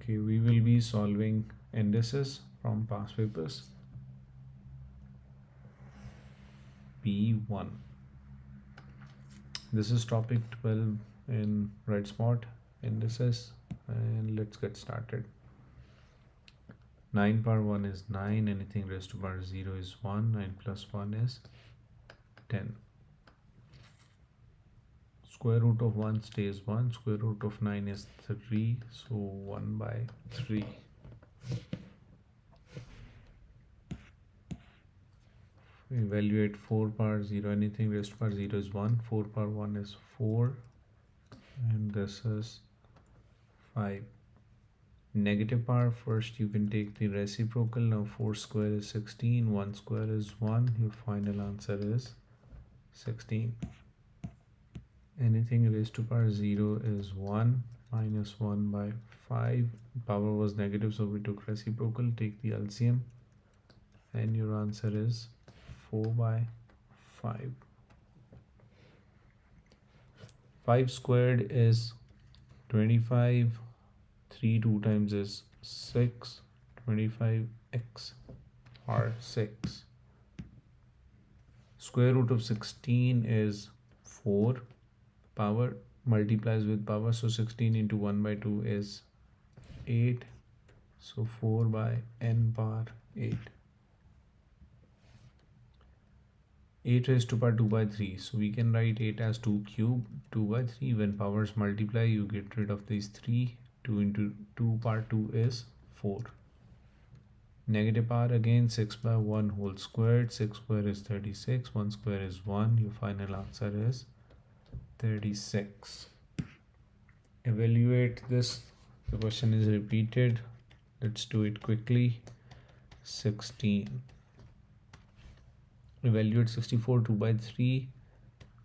Okay, we will be solving indices from past papers. P1. This is topic 12 in Redspot indices, and let's get started. 9 power 1 is 9, anything raised to power 0 is 1, 9 plus 1 is 10. Square root of 1 stays 1, square root of 9 is 3, so 1 by 3. Evaluate 4 power 0, anything raised to power 0 is 1, 4 power 1 is 4, and this is 5. Negative power, first you can take the reciprocal. Now 4 square is 16, 1 square is 1, your final answer is 16. Anything raised to power 0 is 1, minus 1 by 5. Power was negative, so we took reciprocal. Take the LCM, and your answer is 4 by 5. 5 squared is 25. 3 2 times is 6. 25x or 6. Square root of 16 is 4. Power multiplies with power, so 16 into 1 by 2 is 8. So 4 by n power 8. 8 raised to power 2 by 3. So we can write 8 as 2 cube, 2 by 3. When powers multiply, you get rid of these 3. 2 into 2 power 2 is 4. Negative power again, 6 by 1 whole squared. 6 square is 36. 1 square is 1. Your final answer is 36. Evaluate this. The question is repeated. Let's do it quickly. 16. Evaluate 64, 2 by 3.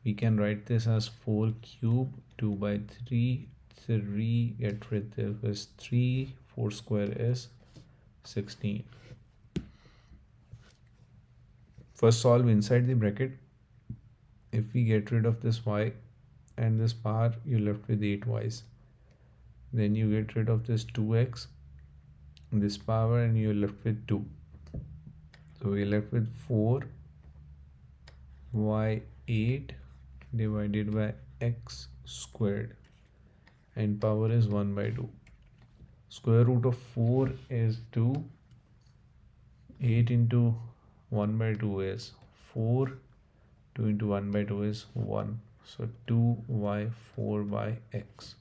We can write this as 4 cube, 2 by 3. 3, get rid of is 3. 4 square is 16. First solve inside the bracket. If we get rid of this y and this power, you're left with 8 y's. Then you get rid of this 2x, this power, and you're left with 2. So we're left with 4 y8 divided by x squared, and power is 1 by 2. Square root of 4 is 2. 8 into 1 by 2 is 4. 2 into 1 by 2 is 1. So 2y 4 by x.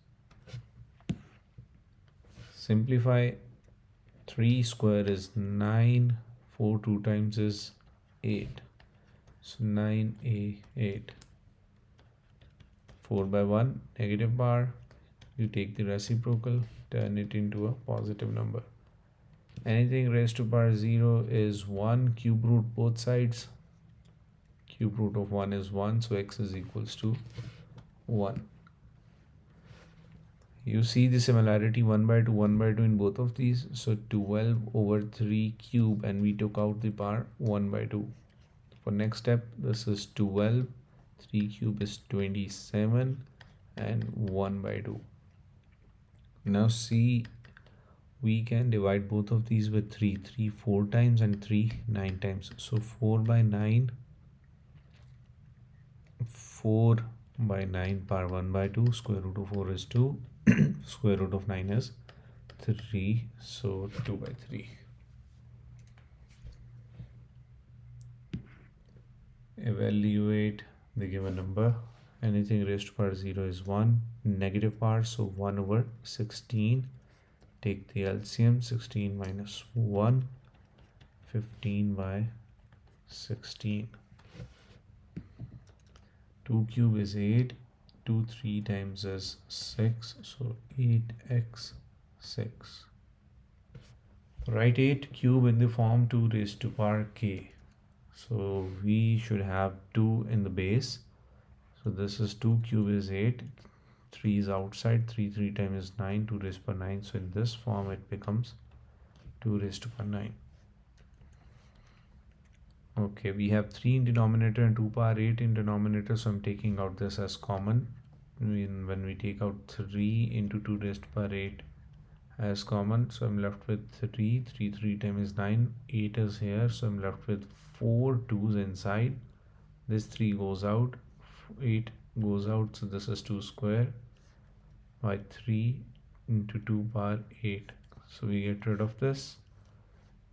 Simplify. 3 square is 9. 4 2 times is 8. So 9a8. 4 by 1, negative power. You take the reciprocal, turn it into a positive number. Anything raised to power 0 is 1. Cube root both sides. Cube root of 1 is 1, so x is equals to 1. You see the similarity 1 by 2, 1 by 2 in both of these. So 12 over 3 cube, and we took out the power 1 by 2. For next step, this is 12. 3 cube is 27, and 1 by 2. Now see, we can divide both of these with 3. 3 4 times and 3 9 times. So 4 by 9. 4 by 9 power 1 by 2. Square root of 4 is 2. Square root of 9 is 3. So 2 by 3. Evaluate the given number. Anything raised to power 0 is 1. Negative power, so 1 over 16. Take the LCM. 16 minus 1. 15 by 16. 2 cube is 8. 2 3 times is 6. So 8x 6. Write 8 cube in the form 2 raised to power k. So we should have 2 in the base. So this is 2 cube is 8. 3 is outside. 3 times is 9. 2 raised to power 9. So in this form it becomes 2 raised to power 9. Okay, we have 3 in denominator and 2 power 8 in denominator. So I'm taking out this as common. When we take out 3 into 2 raised to power 8 as common, so I'm left with 3. 3 times is 9. 8 is here, so I'm left with 4 2's inside. This 3 goes out, 8 goes out, so this is 2 square by 3 into 2 power 8. So we get rid of this.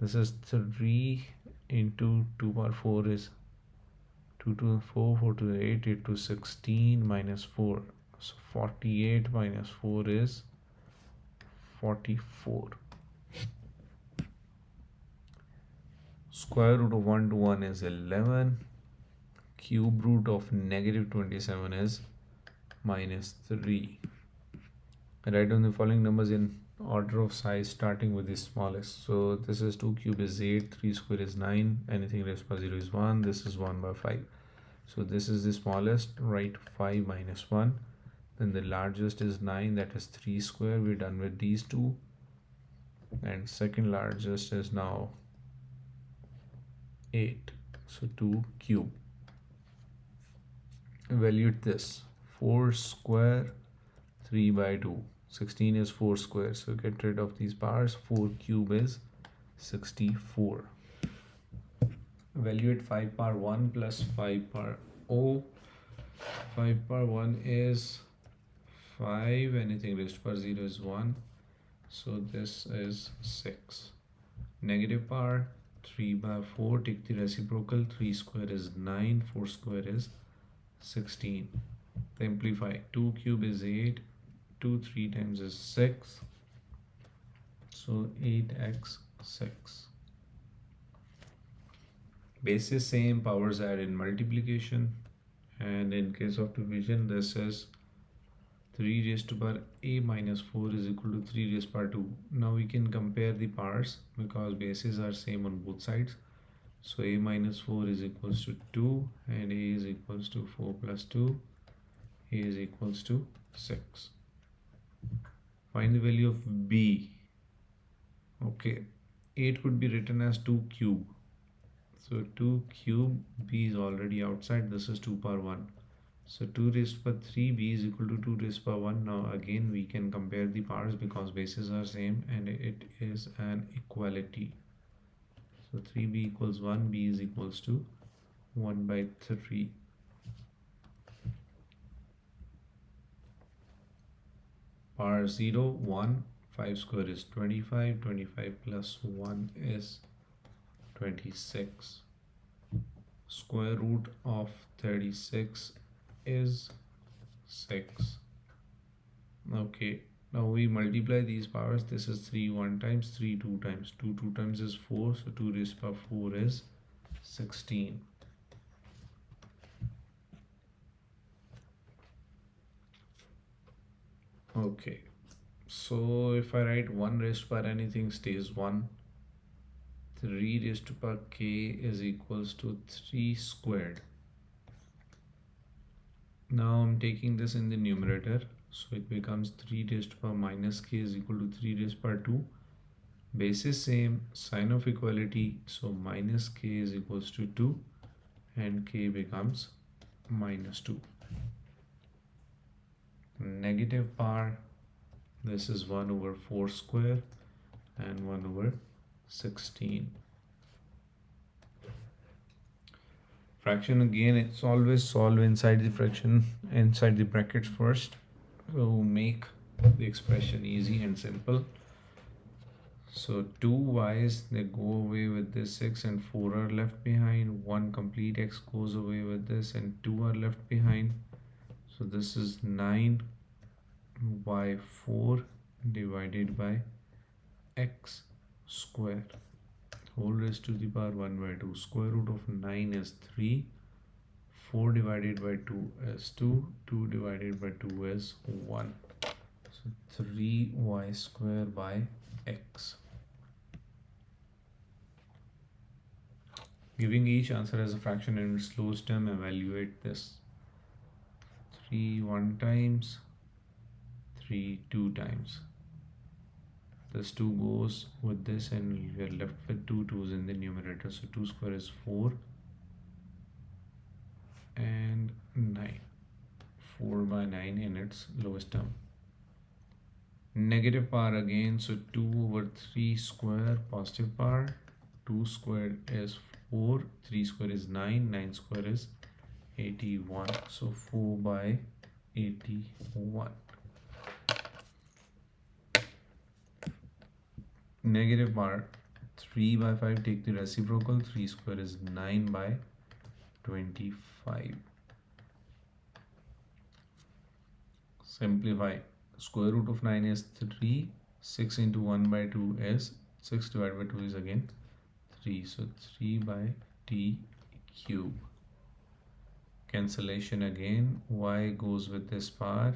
This is 3 into 2 power 4 is 2 to 4, 4 to 8, 8 to 16 minus 4. So 48 minus 4 is 44. Square root of 1 to 1 is 11. Cube root of negative 27 is minus 3. Write down the following numbers in order of size starting with the smallest. So this is 2 cube is 8, 3 square is 9, anything raised by 0 is 1, this is 1 by 5. So this is the smallest, write 5 minus 1. Then the largest is 9, that is 3 square, we're done with these two. And second largest is now 8, so 2 cube. Evaluate this, 4 square, 3 by 2. 16 is 4 square, so get rid of these powers. 4 cube is 64. Evaluate 5 power 1 plus 5 power O. 5 power 1 is 5, anything raised to power 0 is 1, so this is 6. Negative power 3 by 4, take the reciprocal, 3 square is 9, 4 square is 16. Simplify, 2 cube is 8, 2 3 times is 6, so 8x 6. Bases same, powers add in multiplication, and in case of division this is 3 raised to power a minus 4 is equal to 3 raised to power 2. Now we can compare the powers because bases are same on both sides. So a minus 4 is equals to 2 and a is equals to 4 plus 2, a is equals to 6. Find the value of b. Okay, 8 could be written as 2 cube. So 2 cube, b is already outside, this is 2 power 1. So 2 raised to power 3, b is equal to 2 raised to power 1. Now again we can compare the powers because bases are same and it is an equality. So 3b equals 1, b is equals to 1 by 3. Power 0, 1, 5 square is 25, 25 plus 1 is 26. Square root of 36 is 6. Okay, now we multiply these powers. This is 3 1 times, 3 2 times, 2 2 times is 4, so 2 raised to power 4 is 16. Okay, so if I write 1 raised to power anything stays 1. 3 raised to power k is equals to 3 squared. Now I'm taking this in the numerator, so it becomes 3 raised to power minus k is equal to 3 raised to power 2. Base is same, sign of equality, so minus k is equals to 2 and k becomes minus 2. Negative power, this is 1 over 4 square and 1 over 16. Fraction again, it's always solve inside the fraction, inside the brackets first, to make the expression easy and simple. So 2 y's, they go away with this, 6 and 4 are left behind, 1 complete x goes away with this and 2 are left behind. So this is 9 by 4 divided by x square whole raised to the power 1 by 2. Square root of 9 is 3. 4 divided by 2 is 2. 2 divided by 2 is 1. So 3y square by x. Giving each answer as a fraction in its lowest term, evaluate this. 3 1 times, 3 2 times. This 2 goes with this and we are left with 2 2's in the numerator. So 2 square is 4 and 9. 4 by 9 in its lowest term. Negative power again, so 2 over 3 square, positive power. 2 squared is 4, 3 square is 9, 9 square is 81. So 4 by 81. Negative power, 3 by 5, take the reciprocal. 3 square is 9 by 25. Simplify. Square root of 9 is 3. 6 into 1 by 2 is 6 divided by 2 is again 3. So 3 by t cube. Cancellation again. Y goes with this power.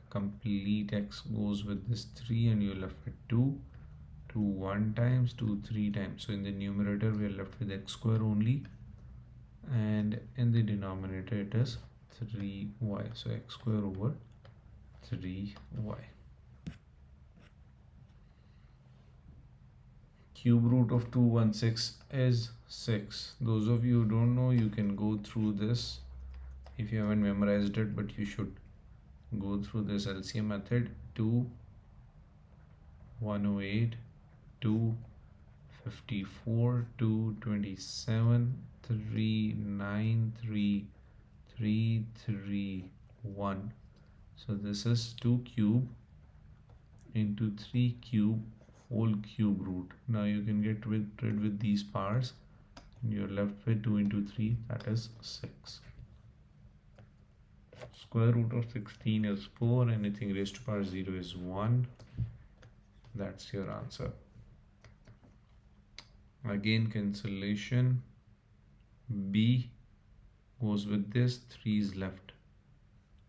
Complete x goes with this 3 and you're left with 2. 2 1 times, 2 3 times. So in the numerator we are left with x square only. And in the denominator it is 3y. So x square over 3y. Cube root of 216 is 6. Those of you who don't know, you can go through this if you haven't memorized it, but you should go through this LCM method. 2 108, 2 54, 2 27, 3 9, 3 3 3 1. So this is 2 cube into 3 cube whole cube root. Now you can get rid with these powers. You're left with 2 into 3, that is 6. Square root of 16 is 4. Anything raised to power 0 is 1. That's your answer. Again cancellation. B goes with this, 3 is left.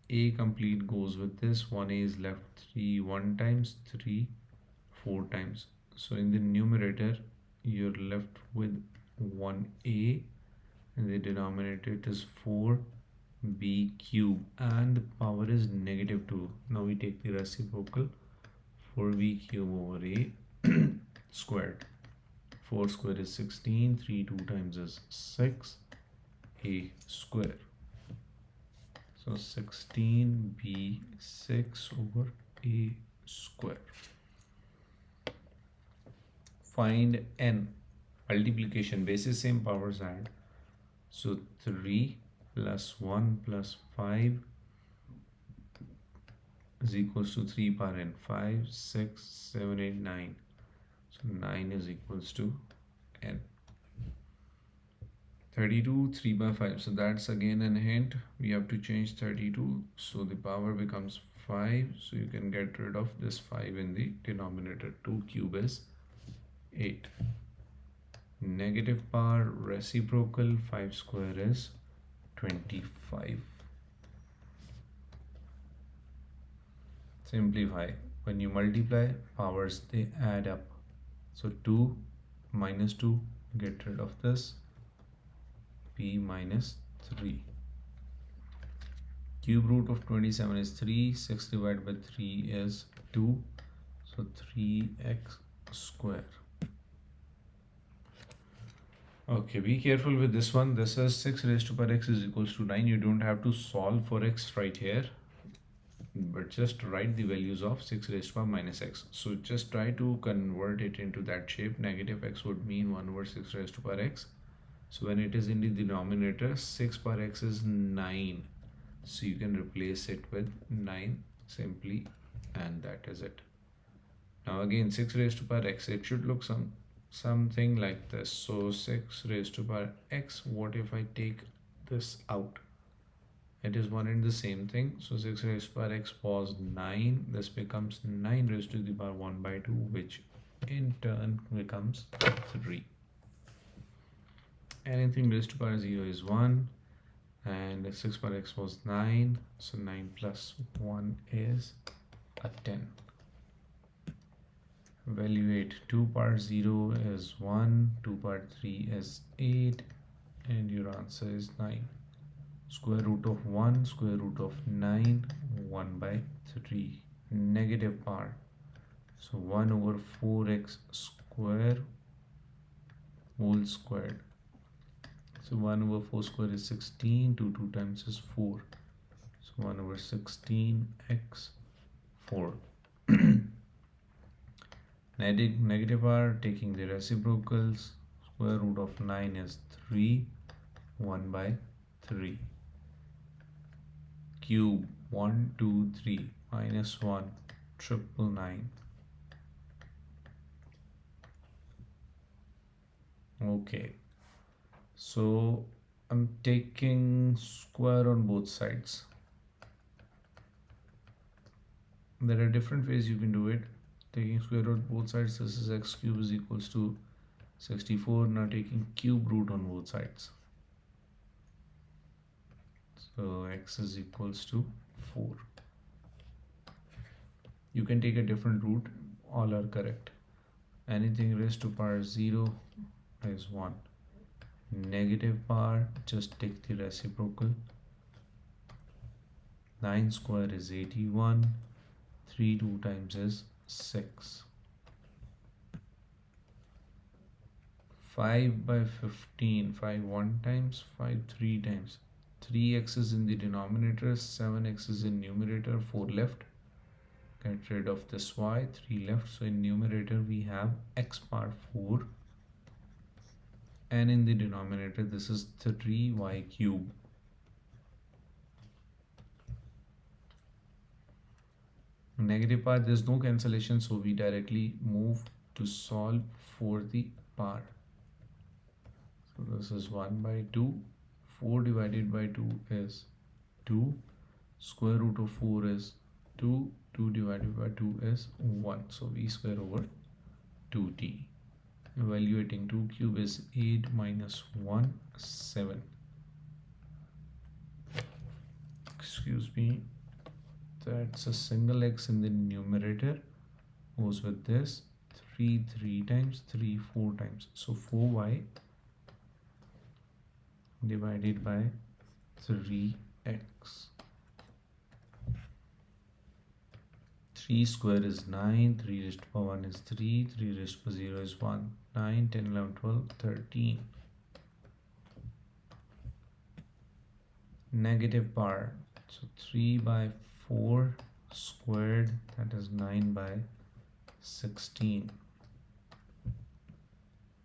A complete goes with this, 1a is left. 3 1 times, 3 4 times. So in the numerator you're left with 1a and the denominator it is 4b cube and the power is negative 2. Now we take the reciprocal, 4b cube over a squared. 4 square is 16, 3 2 times is 6, a square. So 16b6 over a square. Find n. Multiplication basis, same powers add. So 3 plus 1 plus 5 is equals to 3 power n. 5, 6, 7, 8, 9. So 9 is equals to n. 32, 3 by 5. So that's again an hint. We have to change 32. So the power becomes 5. So you can get rid of this 5 in the denominator. 2 cube is 8. Negative power, reciprocal, 5 square is 25. Simplify. When you multiply, powers they add up. So 2 minus 2, get rid of this. P minus 3. Cube root of 27 is 3. 6 divided by 3 is 2. So 3x square. Okay, be careful with this one. This is 6 raised to power x is equals to 9. You don't have to solve for x right here, but just write the values of 6 raised to power minus x. So just try to convert it into that shape. Negative x would mean 1 over 6 raised to power x. So when it is in the denominator, 6 power x is 9. So you can replace it with 9 simply, and that is it. Now again, 6 raised to power x, it should look something like this. So 6 raised to power x, what if I take this out? It is one and the same thing. So 6 raised to power x was 9. This becomes 9 raised to the power 1 by 2, which in turn becomes 3. Anything raised to power 0 is 1. And 6 power x was 9. So 9 plus 1 is a 10. Evaluate. 2 power 0 is 1. 2 power 3 is 8. And your answer is 9. Square root of 1, square root of 9, 1 by 3. Negative power. So 1 over 4x square whole squared. So 1 over 4 square is 16. 2 times is 4. So 1 over 16x 4. Negative power, taking the reciprocals, square root of 9 is 3, 1 by 3. Cube, 1, 2, 3, minus 1, 999. Okay, so I'm taking square on both sides. There are different ways you can do it. Taking square root both sides, this is x cube is equals to 64. Now taking cube root on both sides. So x is equals to 4. You can take a different root, all are correct. Anything raised to power 0 is 1. Negative power, just take the reciprocal. 9 square is 81. 3 2 times is 6. 5 by 15, 5 1 times, 5 3 times. 3x is in the denominator, 7x is in numerator, 4 left. Get rid of this y, 3 left. So in numerator we have x power 4. And in the denominator this is 3y cube. Negative part, there's no cancellation, so we directly move to solve for the part. So this is 1 by 2. 4 divided by 2 is 2. Square root of 4 is 2. 2 divided by 2 is 1. So v square over 2t. Evaluating 2 cube is 8 minus 1, 7. Excuse me. That's a single x in the numerator. Goes with this. 3 3 times, 3 4 times. So 4y divided by 3x. 3 square is 9, 3 raised to power 1 is 3, 3 raised to power 0 is 1, 9, 10, 11, 12, 13. Negative power, so 3 by 4 squared, that is 9 by 16.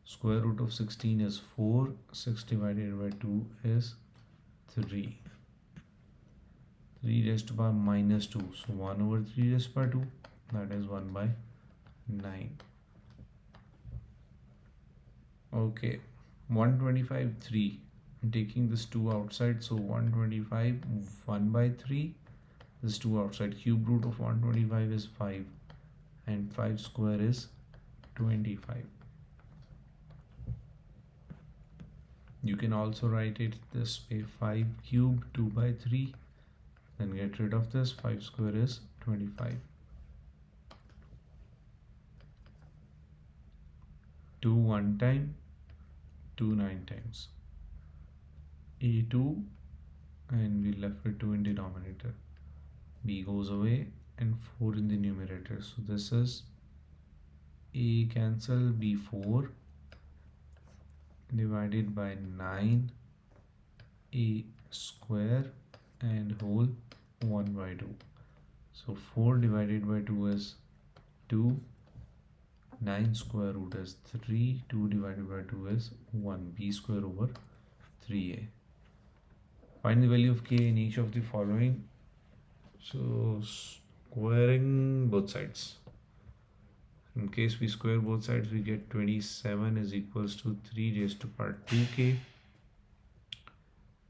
Square root of 16 is 4, 6 divided by 2 is 3. 3 raised to power minus 2, so 1 over 3 raised to power 2, that is 1 by 9. Okay, 125, 3. I'm taking this 2 outside, so 125, 1 by 3. This 2 outside, cube root of 125 is 5, and 5 square is 25. You can also write it this way, 5 cube 2 by 3. Then get rid of this, 5 square is 25. 2 1 time, 2 9 times. A2, and we left with 2 in denominator. B goes away and 4 in the numerator. So this is A cancel, B4 divided by 9 A square and whole 1 by 2. So 4 divided by 2 is 2. 9 square root is 3. 2 divided by 2 is 1. B square over 3a. Find the value of k in each of the following. So squaring both sides. In case we square both sides, we get 27 is equals to 3 raised to power 2k.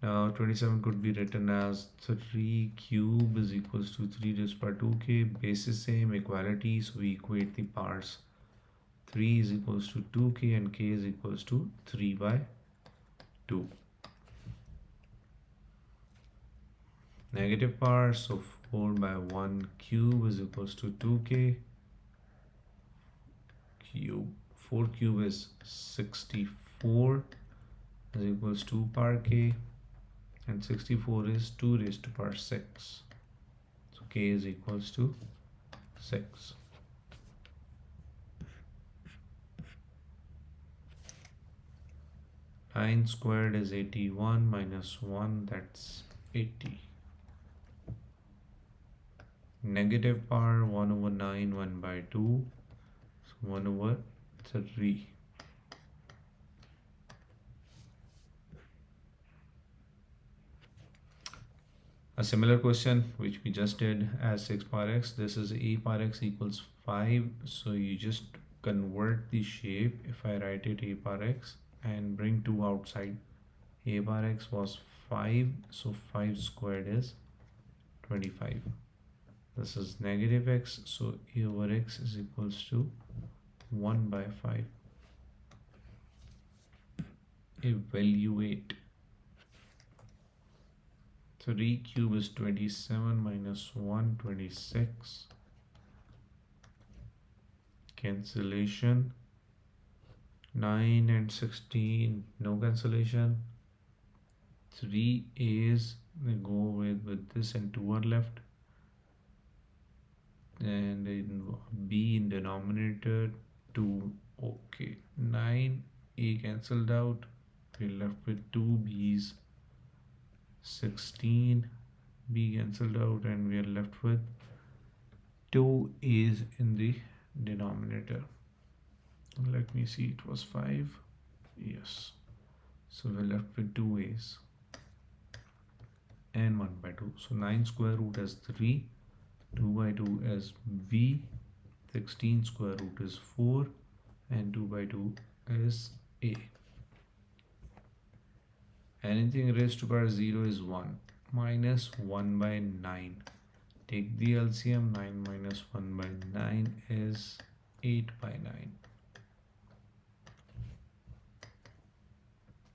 Now 27 could be written as 3 cube is equals to 3 raised to power 2k. Base is same, equality, so we equate the powers. 3 is equals to 2k and k is equals to 3 by 2. Negative power, so 4 by 1 cube is equals to 2k cube. 4 cube is 64 is equals to power k, and 64 is 2 raised to power 6. So k is equals to 6. Nine squared is 81 minus 1, that's 80. Negative power, 1 over 9, 1 by 2. 1 over 3. A similar question which we just did as 6 power x, this is a power x equals 5. So you just convert the shape. If I write it a power x and bring 2 outside, a power x was 5, so 5 squared is 25. This is negative x, so a over x is equals to 1 by 5. Evaluate. 3 cube is 27 minus 1, 26. Cancellation. 9 and 16, no cancellation. 3 A's, they go with this and 2 are left. And in B in denominator 2, okay. 9 A cancelled out, we're left with 2 B's. 16 B cancelled out and we are left with 2 A's in the denominator. Let me see, it was 5. Yes. So we're left with 2 A's and 1 by 2. So 9 square root is 3. 2 by 2 is B. 16 square root is 4. And 2 by 2 is A. Anything raised to power 0 is 1. Minus 1 by 9. Take the LCM. 9 minus 1 by 9 is 8 by 9.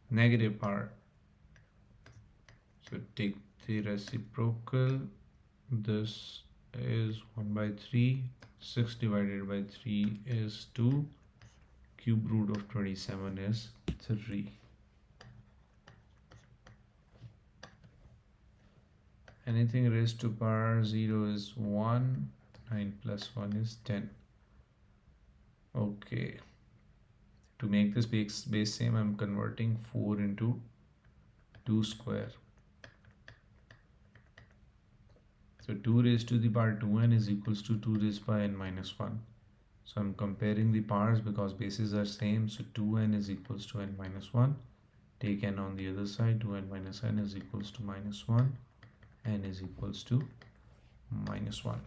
Negative power. So take the reciprocal. This is 1 by 3. 6 divided by 3 is 2. Cube root of 27 is 3. Anything raised to power 0 is 1. 9 plus 1 is 10. Okay. To make this base same, I'm converting 4 into 2 square. So 2 raised to the power 2n is equals to 2 raised by n minus 1. So I'm comparing the powers because bases are same. So 2n is equals to n minus 1. Take n on the other side. 2n minus n is equals to minus 1. N is equals to minus 1.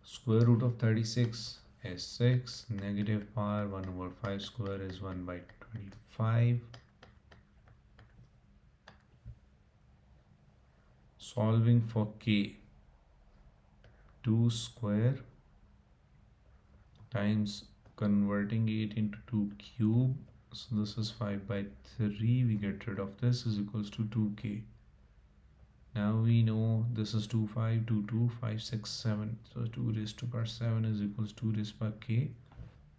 Square root of 36 is 6. Negative power 1 over 5 square is 1 by 25. Solving for k. 2 square times converting it into 2 cube. So this is 5 by 3. We get rid of this is equals to 2k. Now we know this is 2, 5, 2, 2, 5, 6, 7. So 2 raised to power 7 is equals to 2 raised to power k.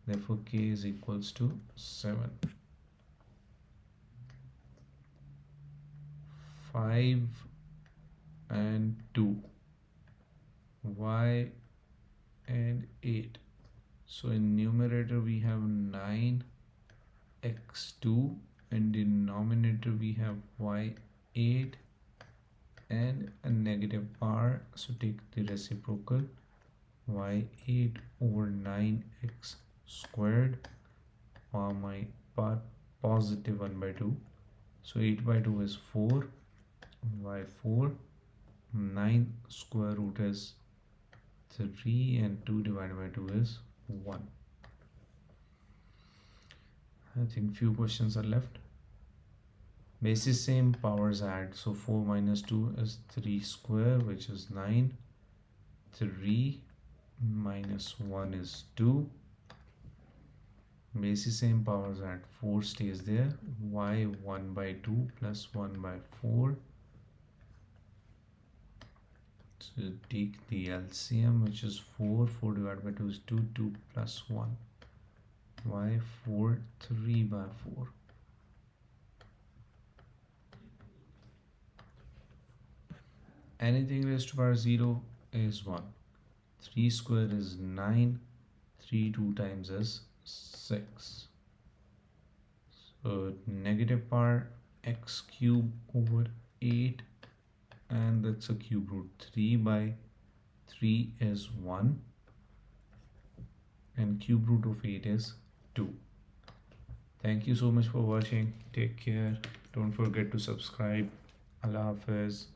Therefore k is equals to 7. 5 and 2. Y and 8. So in numerator we have 9x2 and denominator we have y8 and a negative power. So take the reciprocal. Y8 over 9x squared. My part positive 1 by 2. So 8 by 2 is 4. Y4. 9 square root is 3 and 2 divided by 2 is 1. I think few questions are left. Bases same, powers add. So 4 minus 2 is 3 square, which is 9. 3 minus 1 is 2. Bases same, powers add. 4 stays there. Y 1 by 2 plus 1 by 4. So take the LCM, which is 4. 4 divided by 2 is 2. 2 plus 1. Y 4, 3 by 4. Anything raised to power 0 is 1. 3 square is 9. 3 2 times is 6. So negative power x cube over 8, and that's a cube root. 3 by 3 is 1, and cube root of 8 is 2. Thank you so much for watching. Take care. Don't forget to subscribe. Allah Hafiz.